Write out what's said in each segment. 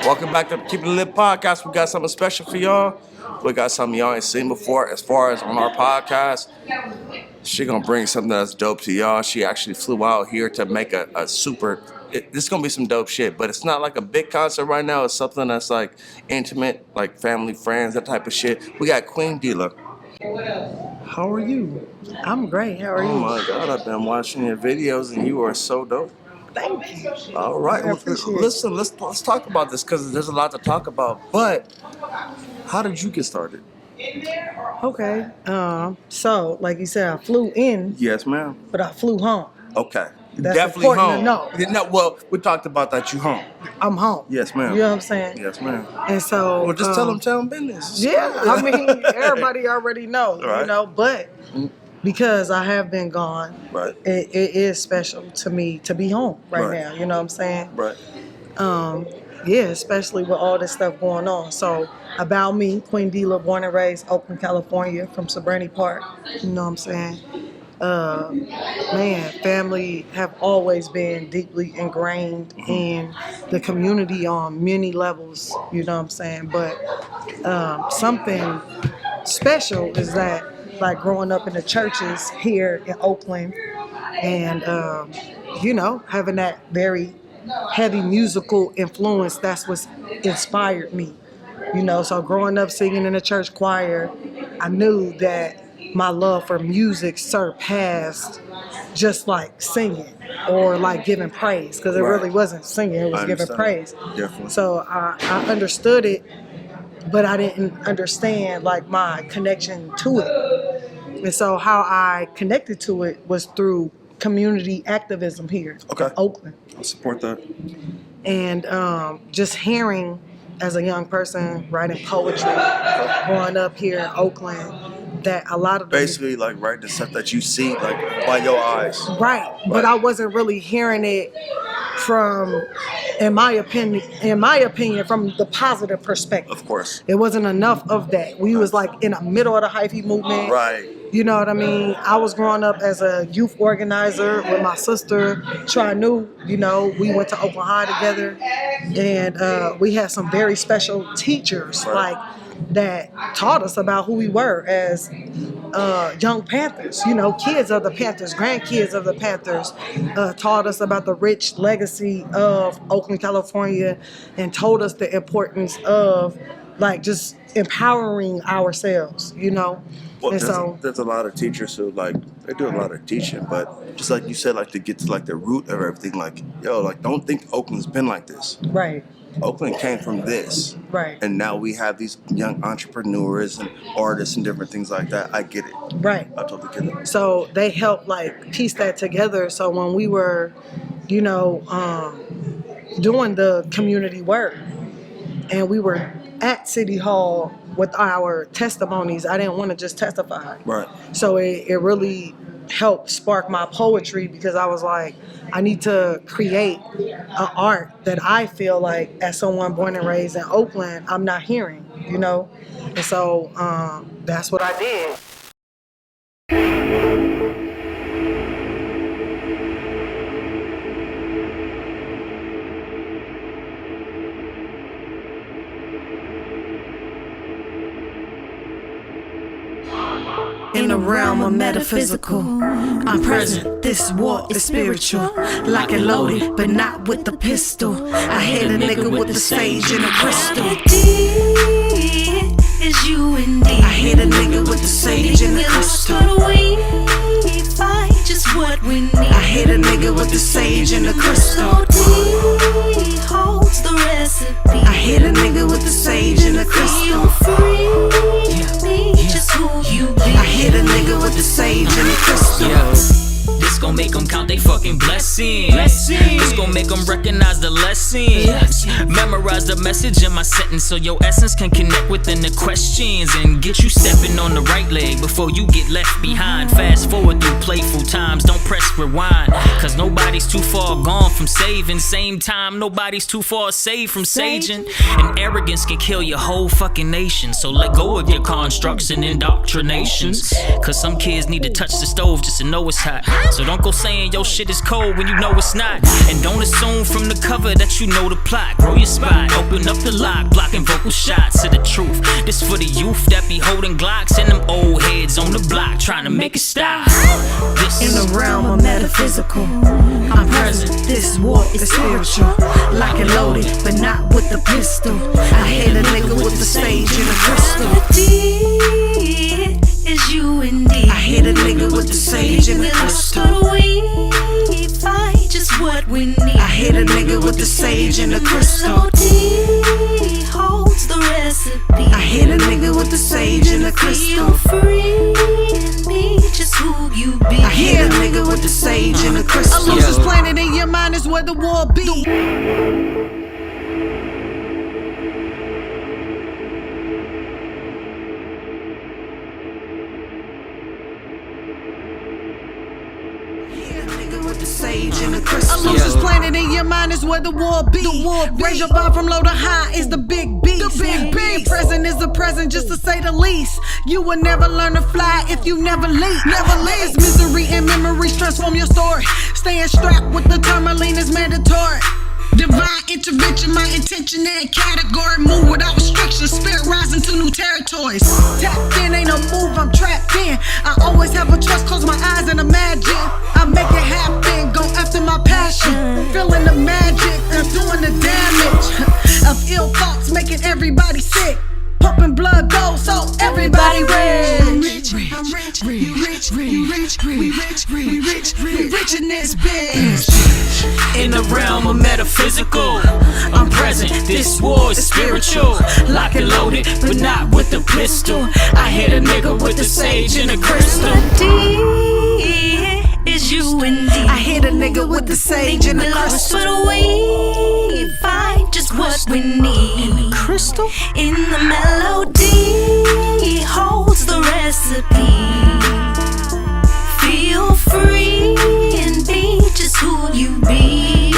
Welcome back to the Keepin It Lit podcast. We got something special for y'all. We got something y'all ain't seen before as far as on our podcast. She gonna bring something that's dope to y'all. She actually flew out here to make a super... this is gonna be some dope shit, but it's not like a big concert right now. It's something that's like intimate, like family, friends, that type of shit. We got Queen Deelah. How are you? I'm great. How are you? Oh my God, I've been watching your videos and you are so dope. Thank you. All right, listen, let's talk about this because there's a lot to talk about. But how did you get started? Okay. So, like you said, I flew in. Yes, ma'am. But I flew home. Okay. That's definitely home. No, well, we talked about that. You home? I'm home. Yes, ma'am. You know what I'm saying? Yes, ma'am. And so, well, just tell them business. Yeah, I mean, everybody already knows, right. You know. But because I have been gone, right, it is special to me to be home right now. You know what I'm saying? Right. Yeah, especially with all this stuff going on. So, about me, Queen Deelah, born and raised Oakland, California, from Sabrani Park. You know what I'm saying? Man, family have always been deeply ingrained in the community on many levels, you know what I'm saying? But something special is that, like, growing up in the churches here in Oakland and, you know, having that very heavy musical influence, that's what's inspired me, you know? So growing up singing in the church choir, I knew that my love for music surpassed just like singing or like giving praise, because it really wasn't singing, it was giving praise. Definitely. So I understood it, but I didn't understand like my connection to it. And so how I connected to it was through community activism here in Oakland. I support that. And just hearing as a young person writing poetry, growing up here in Oakland, that a lot of basically like writing the stuff that you see like by your eyes. Right. But I wasn't really hearing it from, in my opinion, from the positive perspective. Of course. It wasn't enough of that. We was like in the middle of the hyphy movement. Right. You know what I mean? I was growing up as a youth organizer with my sister, Trinu. You know, we went to Oakland High together, and we had some very special teachers, like, that taught us about who we were as young Panthers, you know, kids of the Panthers, grandkids of the Panthers, taught us about the rich legacy of Oakland, California, and told us the importance of like just empowering ourselves, you know. Well, and there's a lot of teachers who like they do a lot of teaching, but just like you said, like to get to like the root of everything, like like don't think Oakland's been like this. Right. Oakland came from this. Right. And now we have these young entrepreneurs and artists and different things like that. I get it. Right. I totally get it. So they helped like piece that together. So when we were, you know, doing the community work and we were at City Hall with our testimonies, I didn't want to just testify. Right. So it really helped spark my poetry, because I was like, I need to create an art that I feel like, as someone born and raised in Oakland, I'm not hearing, you know? And so that's what I did. In the realm of metaphysical, I'm present. This war is spiritual. Lock and loaded, but not with the pistol. I hit a nigga with the sage and a crystal. Is you indeed. I hit a nigga with the sage and a crystal. We find just what we need. I hit a nigga with the sage and a crystal. Holds the recipe. I hit a nigga with the sage and a crystal. Just who you be. I hit a nigga with the sage and the crystal. This gon' make them count they fucking blessings. This gon' make them recognize the lessons. Memorize the message in my sentence so your essence can connect within the questions and get you stepping on the right leg before you get left behind. Fast forward through playful times, don't press rewind, cause nobody's too far gone from saving. Same time, nobody's too far saved from saging. And arrogance can kill your whole fucking nation. So let go of your constructs and indoctrinations, cause some kids need to touch the stove just to know it's hot. So don't go saying your shit is is cold when you know it's not. And don't assume from the cover that you know the plot. Grow your spot, open up the lock, blocking vocal shots of the truth. This for the youth that be holding Glocks and them old heads on the block trying to make it stop. This In the realm of metaphysical, I'm present. This war is spiritual. Lock and loaded, but not with the pistol. I hit a nigga with the sage and the crystal. Is you indeed. I hit a nigga with the sage and the crystal. We find just what we need. I hit a nigga with the sage and the crystal. Holds the recipe. I hit a nigga with the sage and the crystal. Feel free and be just who you be. I hit a nigga with the sage and the crystal. A loser's planet in your mind is where the war be. Sage and the crystal. A loser's planet in your mind is where the war be. Raise your bar from low to high is the big beast. Being present is a present, just to say the least. You will never learn to fly if you never leave. It's misery and memories transform your story. Staying strapped with the tourmaline is mandatory. Divine intervention, my intention and category. Move without restriction, spirit rising to new territories. Tapped in, ain't no move, I'm trapped in. I always have a trust, close my eyes and imagine. I make it happen, go after my passion. Feeling the magic, I'm doing the damage of ill thoughts, making everybody sick. Pumping blood gold, so everybody rich. I'm rich, you rich, you rich, we rich, we rich, we rich in this bitch. in the realm of metaphysical, I'm present. This war is spiritual. Lock and loaded, but not with the pistol. I hit a nigga with the sage and the crystal. Is you indeed. I hit a nigga with the sage and the crystal. But we find just what we need. In the crystal, in the melody, holds the recipe. Feel free and be just who you be.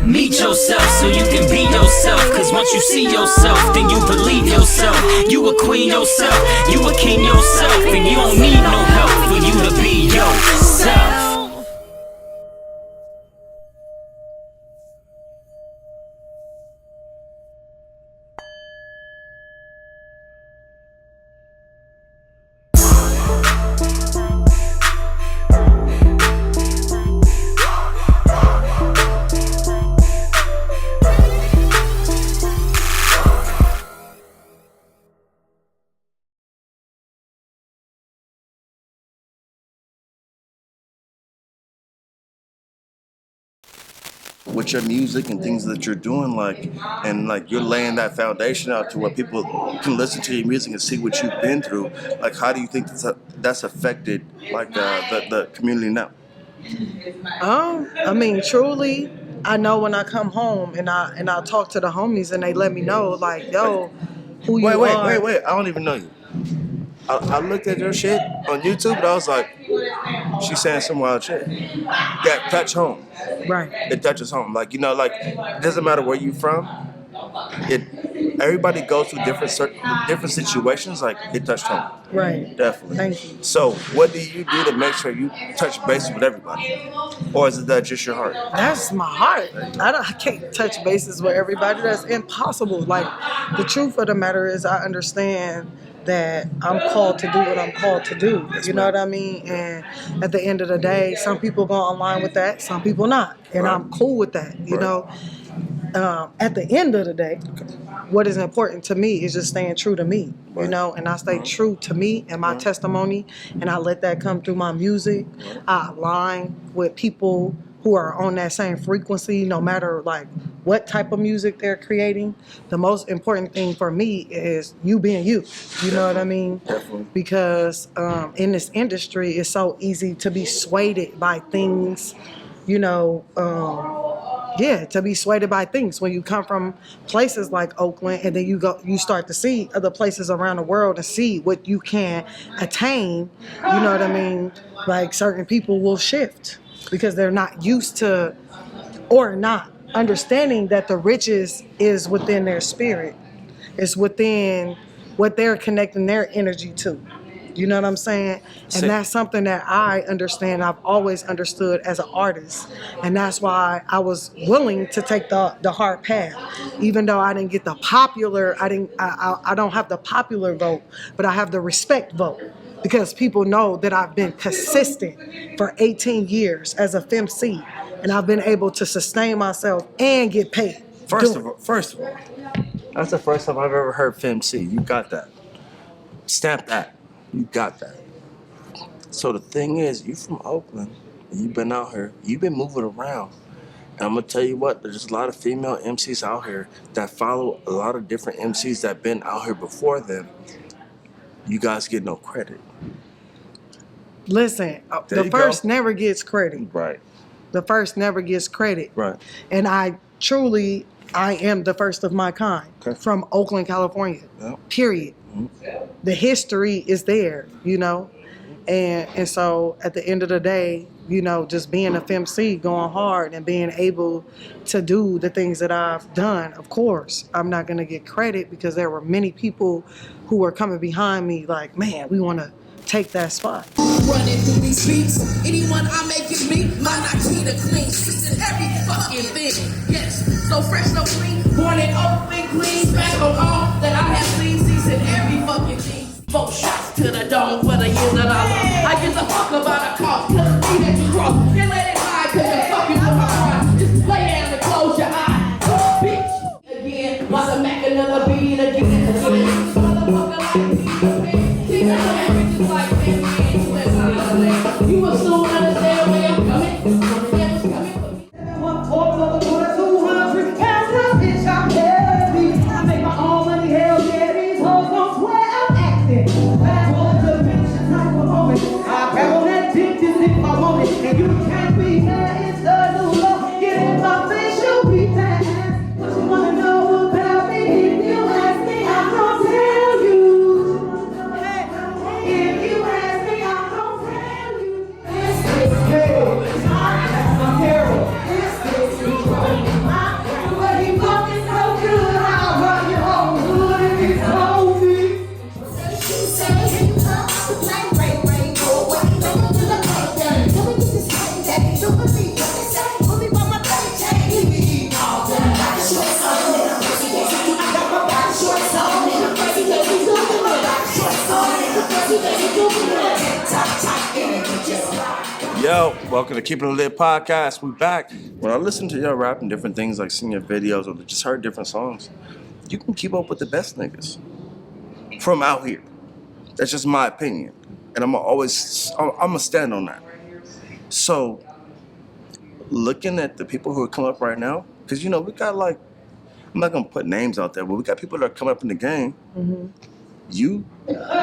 Meet yourself so you can be yourself. Cause once you see yourself, then you believe yourself. You a queen yourself, you a king yourself. And you don't need no help for you to be yourself. With your music and things that you're doing, and you're laying that foundation out to where people can listen to your music and see what you've been through. Like, how do you think that's affected the community now? I mean, truly, I know when I come home and I talk to the homies and they let me know, like, yo, who you are. Wait, I don't even know you. I looked at your shit on YouTube and I was like, she's saying some wild shit. That touch home. Right. It touches home. It doesn't matter where you're from. Everybody goes through different situations. It touched home. Right. Definitely. Thank you. So what do you do to make sure you touch base with everybody? Or is that just your heart? That's my heart. I can't touch bases with everybody. That's impossible. The truth of the matter is I understand that I'm called to do what I'm called to do. You know what I mean? And at the end of the day, some people go online with that, some people not. And I'm cool with that, you know? At the end of the day, what is important to me is just staying true to me, you know? And I stay true to me and my testimony, and I let that come through my music. I align with people who are on that same frequency, no matter what type of music they're creating. The most important thing for me is you being you. You know what I mean? Definitely. Because in this industry, it's so easy to be swayed by things, you know, to be swayed by things when you come from places like Oakland, and then you start to see other places around the world and see what you can attain. You know what I mean? Certain people will shift because they're not used to or not understanding that the riches is within their spirit. It's within what they're connecting their energy to. You know what I'm saying? And that's something that I understand. I've always understood as an artist. And that's why I was willing to take the hard path. Even though I didn't get the popular, I don't have the popular vote, but I have the respect vote. Because people know that I've been consistent for 18 years as a FemC. And I've been able to sustain myself and get paid. First of all, that's the first time I've ever heard FemC. You got that. Stamp that. You got that. So the thing is, you from Oakland, and you've been out here, you've been moving around. And I'm gonna tell you what, there's a lot of female MCs out here that follow a lot of different MCs that been out here before them. You guys get no credit. Listen, the first never gets credit. Right. The first never gets credit. Right. And I am the first of my kind from Oakland, California. Yep. Period. Mm-hmm. The history is there, you know. And so at the end of the day, you know, just being a FemC, going hard and being able to do the things that I've done, of course, I'm not going to get credit because there were many people who were coming behind me like, man, we want to take that spot. Running through these streets, anyone I make it meet, mine I keep it clean, streets in every fucking thing. Yes, so fresh, so clean, born in Oakland, clean, smack on all that I have seen, seats in every fucking thing. 4 shots to the dome for the years that I love. I give a fuck about a cost, cause the thing that you cross, can't let it hide, cause you're fucking with my heart. Just lay down and close your eyes, bitch. Again, while the Mac another beat again. Motherfucker like me, see that bitches like me, you will soon understand where I'm coming. I make my own money, hell yeah, these hoes don't swear I'm acting. Back on the dimension, type of moment. I grab on that dick just if I want it. And you can't be mad, it's the new law. Get in my face, you'll be fast. What you wanna know about me? If you ask me, I'm gonna tell you. If you ask me, I'm gonna tell you. This is Carol. That's my Carol. This is my Carol. But he fucking so good, I'll run you home. Good if he's homie. Yo, welcome to Keepin It Lit podcast. We back. When I listen to y'all rapping different things, like seeing your videos or just heard different songs, you can keep up with the best niggas from out here. That's just my opinion, and I'm gonna stand on that. So, looking at the people who are coming up right now, because you know we got like, I'm not gonna put names out there, but we got people that are coming up in the game. Mm-hmm. You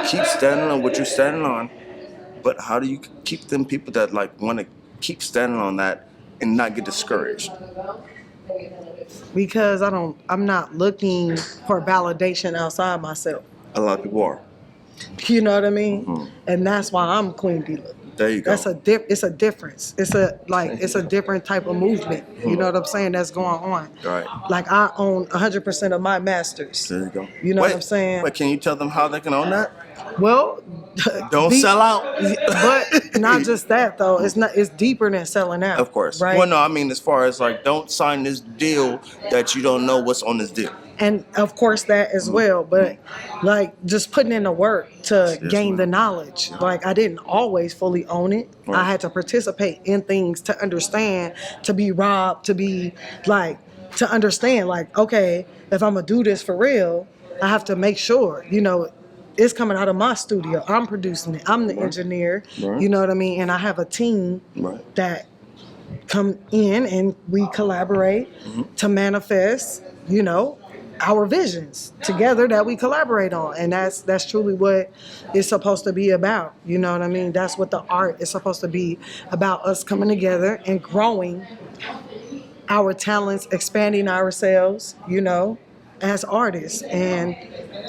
keep standing on what you're standing on. But how do you keep them people that like want to keep standing on that and not get discouraged? Because I'm not looking for validation outside myself. A lot of people are. You know what I mean? Mm-hmm. And that's why I'm Queen Deelah. There you go. It's a difference. It's a different type of movement. Mm-hmm. You know what I'm saying? That's going on. Right. Like I own 100% of my masters. There you go. You know what I'm saying? But can you tell them how they can own that? Well, don't sell out. But not just that though. It's deeper than selling out. Of course. Right? Well, no, I mean as far as like don't sign this deal that you don't know what's on this deal. And of course that as well, but like just putting in the work to gain the knowledge. Like I didn't always fully own it. Right. I had to participate in things to understand, to be robbed, to be like, to understand like, okay, if I'm gonna do this for real, I have to make sure, you know, it's coming out of my studio. I'm producing it. I'm the engineer. Right. You know what I mean? And I have a team that come in and we collaborate to manifest, you know, our visions together that we collaborate on. And that's truly what it's supposed to be about. You know what I mean? That's what the art is supposed to be about, us coming together and growing our talents, expanding ourselves, you know, as artists. And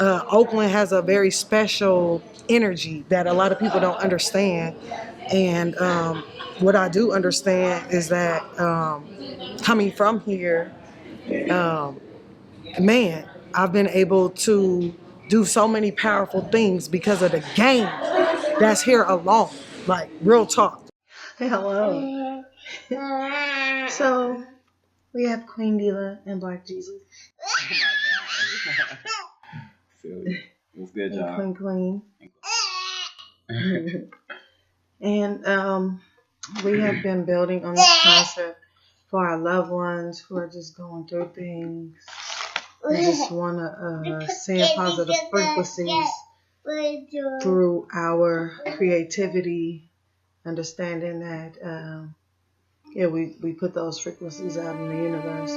Oakland has a very special energy that a lot of people don't understand. And what I do understand is that coming from here, I've been able to do so many powerful things because of the game. that's here alone. Like, real talk. Hello. So, we have Queen Deelah and Black Jesus. Silly. What's good, And y'all? Queen. And we have been building on this concept for our loved ones who are just going through things. We just want to send positive frequencies through our creativity, understanding that, we put those frequencies out in the universe.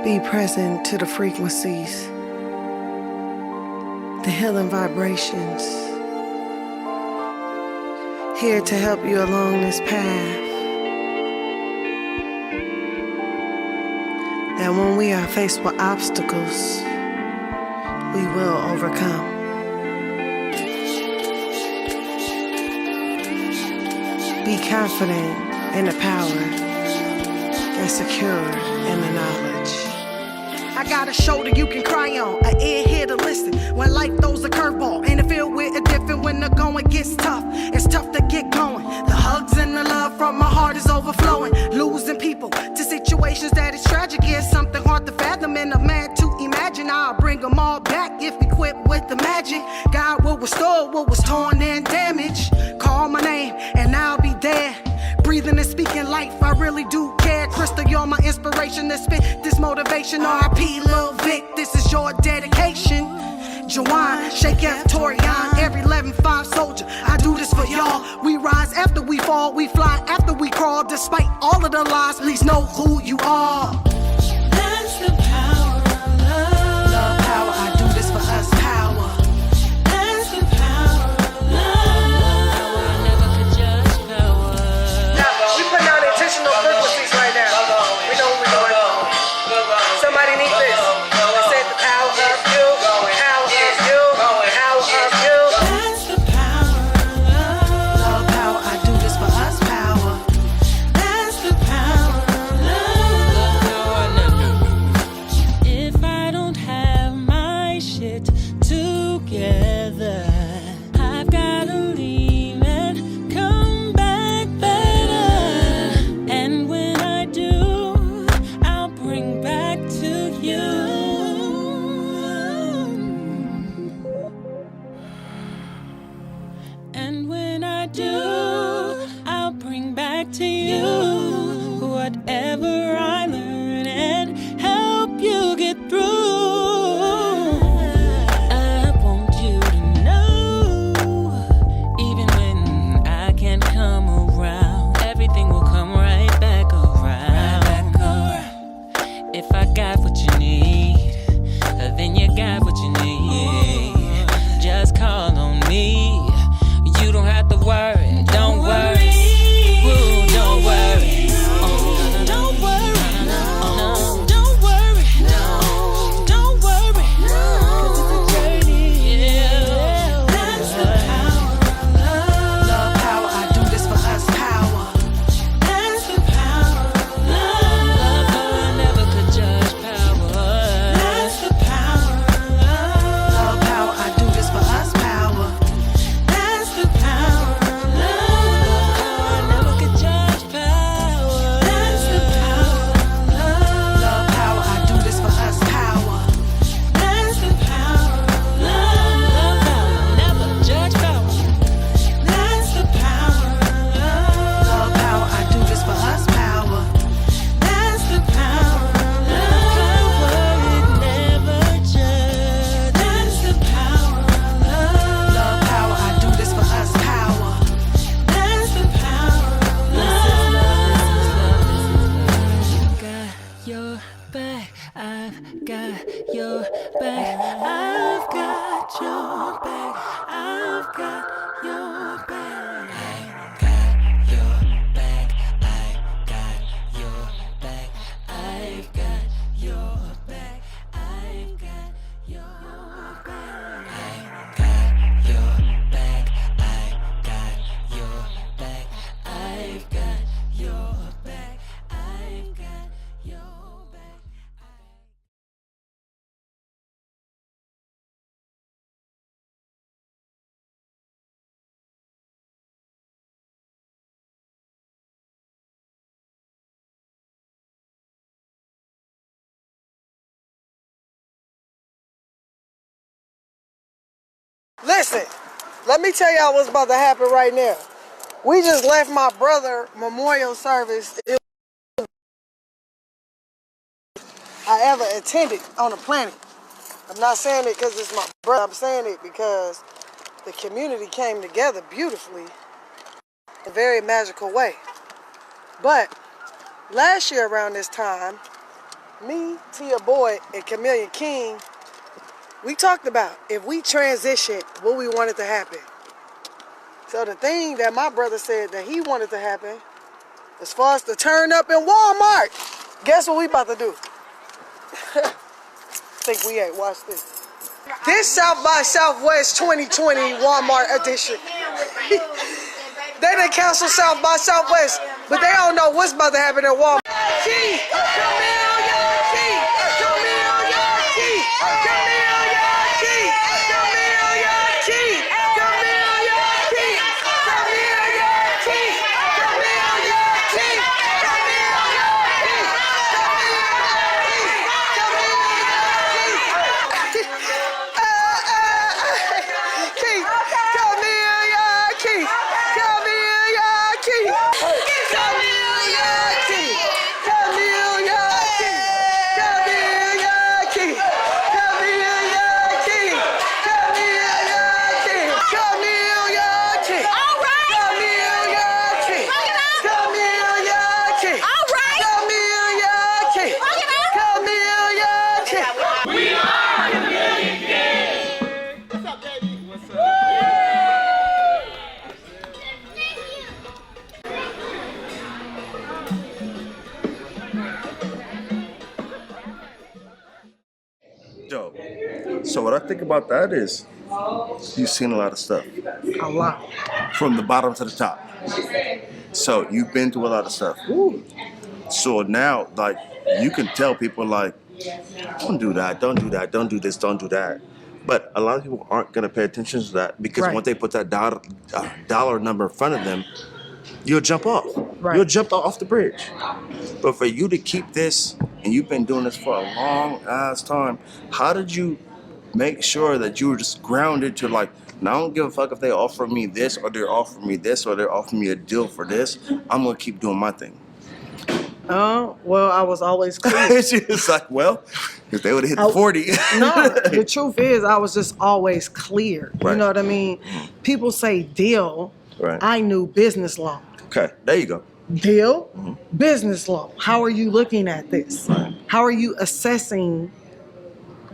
Be present to the frequencies, the healing vibrations, here to help you along this path. That when we are faced with obstacles, we will overcome. Be confident in the power and secure in the knowledge. I got a shoulder you can cry on, an ear here to listen when life throws a curveball. And it feel with a different when the going gets tough. It's tough to get going. The hugs and the love from my heart is overflowing. Losing people to situations that is tragic is something hard to fathom and a man to imagine. I'll bring them all back if we quit with the magic. God will restore what was torn and damaged. Call my name and I'll be there. Breathing and speaking life, I really do care. Crystal, you're my inspiration to spit this motivation. R.I.P. Lil Vic, this is your dedication. Jawan, Shake F, Torian, every 11-5 soldier. I do this for y'all. We rise after we fall, we fly after we crawl. Despite all of the lies, please know who you are. That's the power of love. Love power, I do this for us, power. That's the power of love. I never could judge power. We putting out intentional frequencies right now. We know what we're doing. Somebody needs this. I said the power of you. Power is you. Power of you. That's the power of love. Love power, I do this for us, power. That's the power of love. If I don't have my shit together, I've gotta leave and come back better. And when I do, I'll bring back to you. And when I do, I'll bring back to you whatever I learn and help you get through. I want you to know, even when I can't come around, everything will come right back around. If I got what you need, then you got what you need. Just call on me. You don't have to worry. Don't worry. Ooh, don't worry. Don't worry. No. Don't worry. No. Don't worry. 'Cause it's a journey. Yeah. That's the power of love. Love power, I do this for us, power. That's the power of love. Love how I never could judge power. That's the power of love. Love power, I do this for us, power. That's the power of Listen, let me tell y'all what's about to happen right now. We just left my brother memorial service I ever attended on the planet. I'm not saying it because it's my brother. I'm saying it because the community came together beautifully in a very magical way. But last year around this time, me, Tia Boyd, and Chameleon King, we talked about if we transitioned, what we wanted to happen. So the thing that my brother said that he wanted to happen, as far as to turn up in Walmart, guess what we about to do? Think we ain't. Watch this. This South by Southwest 2020 Walmart edition. They done canceled South by Southwest, but they don't know what's about to happen at Walmart. Dope. So what I think about that is you've seen a lot of stuff. A lot. From the bottom to the top. So you've been through a lot of stuff. Ooh. So now, like, you can tell people, like, don't do that, don't do that, don't do this, don't do that. But a lot of people aren't going to pay attention to that because Right. once they put that dollar number in front of them, you'll jump off. Right. You'll jump off the bridge. But for you to keep this, and you've been doing this for a long ass time, how did you make sure that you were just grounded to, like, now I don't give a fuck if they offer me this or they're offering me this or they're offering me a deal for this. I'm going to keep doing my thing. Well, I was always clear. It's like, well, if they would have hit the 40. No, the truth is I was just always clear. Right. You know what I mean? People say deal. Right. I knew business law. Okay, there you go. Deal, business law. How are you looking at this? Right. How are you assessing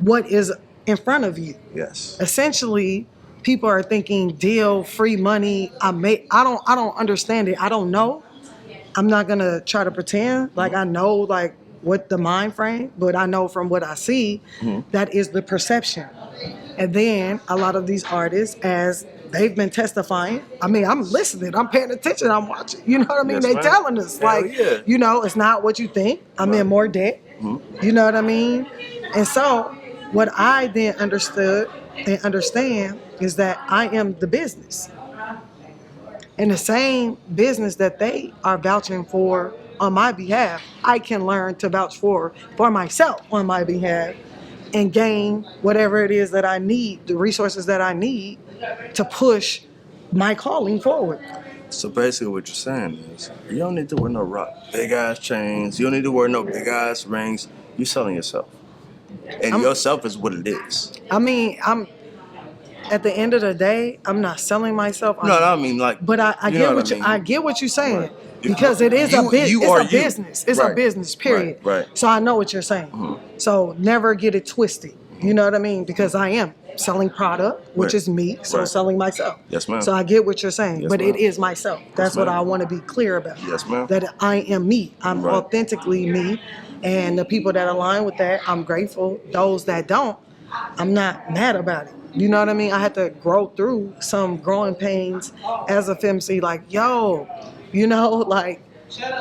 what is in front of you? Yes. Essentially, people are thinking deal, free money. I don't understand it. I don't know. I'm not gonna try to pretend like I know like what the mind frame, but I know from what I see, that is the perception. And then a lot of these artists, as they've been testifying, I mean, I'm listening, I'm paying attention, I'm watching. You know what I mean? Yes, They ma'am. telling us, Hell like, yeah. you know, it's not what you think. I'm in more debt. You know what I mean? And so what I then understood and understand is that I am the business. And the same business that they are vouching for on my behalf, I can learn to vouch for myself on my behalf and gain whatever it is that I need, the resources that I need to push my calling forward. So basically what you're saying is you don't need to wear no big ass chains. You don't need to wear no big ass rings. You're selling yourself. And yourself is what it is. I mean, at the end of the day, I'm not selling myself. No, I mean, like, But I you get know what I mean. I get what you're saying. Right. Because it is You- a business. you It's are a you. business. It's a Right. business, period. Right. So I know what you're saying. So never get it twisted. You know what I mean? Because I am selling product, which Right. is me, so Right. selling myself. Yes, ma'am. So I get what you're saying, Yes, but ma'am. it is myself. That's what ma'am. I want to be clear about. Yes, ma'am. That I am me. I'm Right. authentically me. And the people that align with that, I'm grateful. Those that don't, I'm not mad about it. You know what I mean? I had to grow through some growing pains as a FemC, like, yo, you know, like,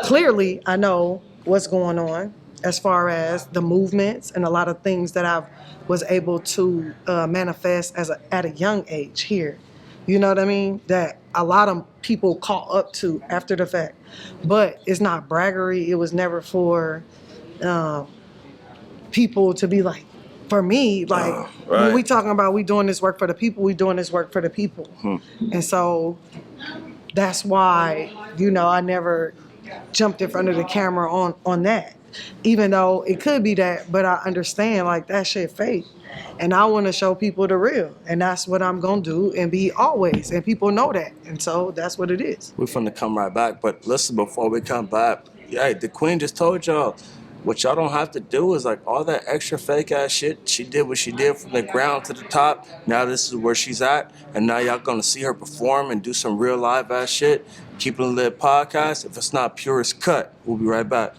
clearly I know what's going on as far as the movements and a lot of things that I was able to manifest at a young age here. You know what I mean? That a lot of people caught up to after the fact. But it's not braggery. It was never for people to be like, for me, like right. when we talking about we doing this work for the people, we doing this work for the people. And so that's why, you know, I never jumped in front of the camera on that. Even though it could be that, but I understand like that shit fake. And I want to show people the real. And that's what I'm going to do and be always. And people know that. And so that's what it is. We're finna come right back. But listen, before we come back, yeah, the queen just told y'all, what y'all don't have to do is like all that extra fake ass shit. She did what she did from the ground to the top. Now this is where she's at. And now y'all gonna see her perform and do some real live ass shit. Keepin' It Lit podcast. If it's not pure, it's cut. We'll be right back.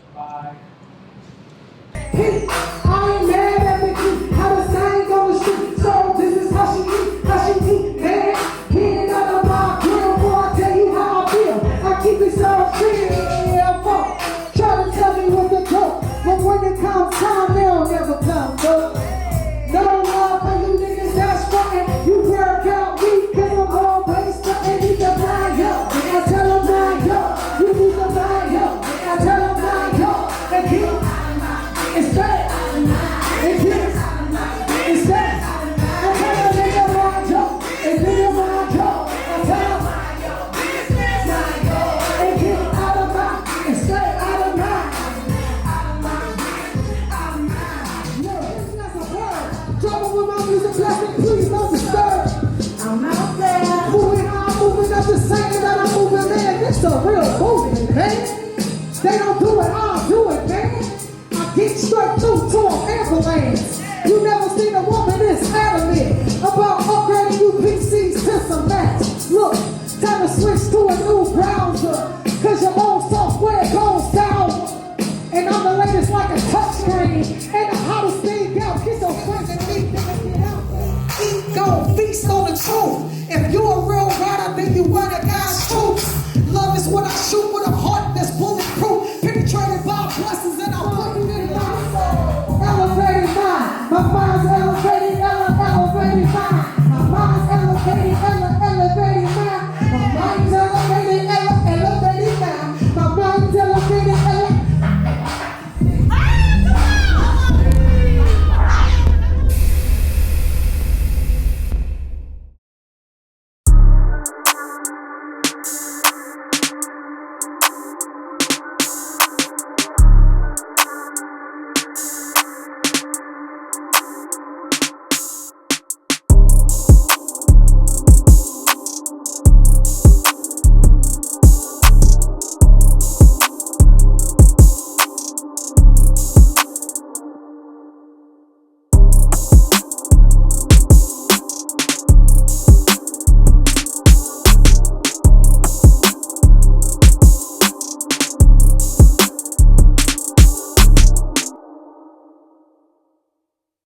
I ain't mad at the kid, how the signs on the street. So this is how she eat, man. Getting out of my grill, boy, I tell you how I feel. I keep it so fearful. Try to tell me what to do, but when it comes time, they'll never come through. No love for you niggas that's frontin'. You work out weak, cause I'm always stuntin'. Need to buy up, I tell them buy up. You need to buy up, I tell them buy up. And keep it's that. It's this. It's that. I tell a nigga my joke. It's nigga my joke. I tell him and get out of my and stay out of mine. No, it's not a word. Trouble with my music blasting, please don't disturb. I'm out there. Moving on, moving up the same that I'm moving, man. It's a real movement, man. They don't do it, I'll do it, man. Get straight through to an ambulance.